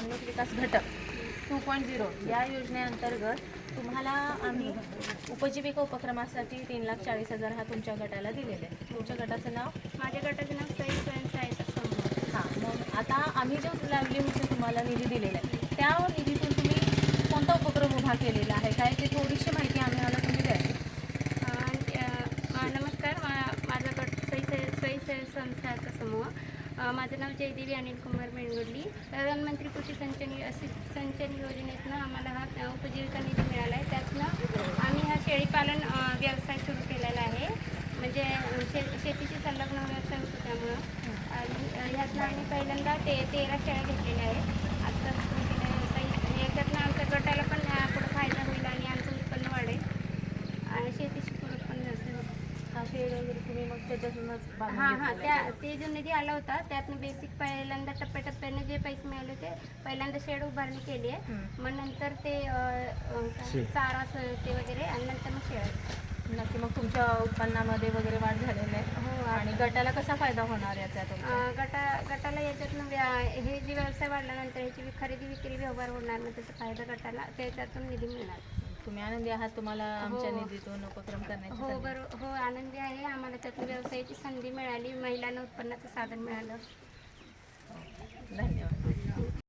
भावनिक विकास घटक 2.0 या योजनेअंतर्गत तुम्हाला आम्ही उपजीविका उपक्रमासाठी 3,40,000 हा तुमच्या गटाला दिलेला आहे. तुमच्या गटाचं नाव? माझ्या गटाचं नाव सई स्वयंसहायता समूह. हां, मग आता आम्ही जो लाईव्हलीहूडचा तुम्हाला निधी दिलेला आहे त्या निधीतून तुम्ही कोणता उपक्रम उभा केलेला आहे काय ते थोडीशी माहिती आम्हाला तुम्ही द्यावी. नमस्कार, माझा गट सई स्वयंसहायता समूह. माझं नाव जयदेवी अनिल कुमार मेणगुडली. प्रधानमंत्री कृषी सिंचन योजनेतनं आम्हाला हा उपजीविका निधी मिळाला आहे. त्यातनं आम्ही हा शेळीपालन व्यवसाय सुरू केलेला आहे. म्हणजे शेतीशी संलग्न व्यवसाय होतो त्यामुळं. आणि ह्यातनं आम्ही पहिल्यांदा 13 शेळ्या घेतलेल्या आहेत. आत्ता सुरू केलेला व्यवसाय आणि याच्यातनं आमच्या गटाला पण पुढं फायदा होईल आणि आमचं उत्पन्न वाढेल आणि शेतीशी पूरक पण व्यवसाय होईल. हा शेड वगैरे तुम्ही मग त्याच्यातूनच ते जो निधी आला होता त्यातनं बेसिक पहिल्यांदा टप्प्याटप्प्याने जे पैसे मिळाले ते पहिल्यांदा शेड उभारणी केली आहे. मग नंतर ते चारा ते वगैरे आणि नंतर मग शेड. नक्की. मग तुमच्या उत्पन्नामध्ये वगैरे वाढ झालेली आहे? हो. आणि गटाला कसा फायदा होणार याचा? गटाला याच्यातून हे जे व्यवसाय वाढल्यानंतर ह्याची खरेदी विक्री व्यवहार होणार मग त्याचा फायदा गटाला त्याच्यातून निधी मिळणार. तुम्ही आनंदी आहात तुम्हाला आमच्या निधीतून उपक्रम करण्याची? हो, आनंदी आहे. आम्हाला त्यातून व्यवसायाची संधी मिळाली, महिलांना उत्पन्नाचं साधन मिळालं. धन्यवाद.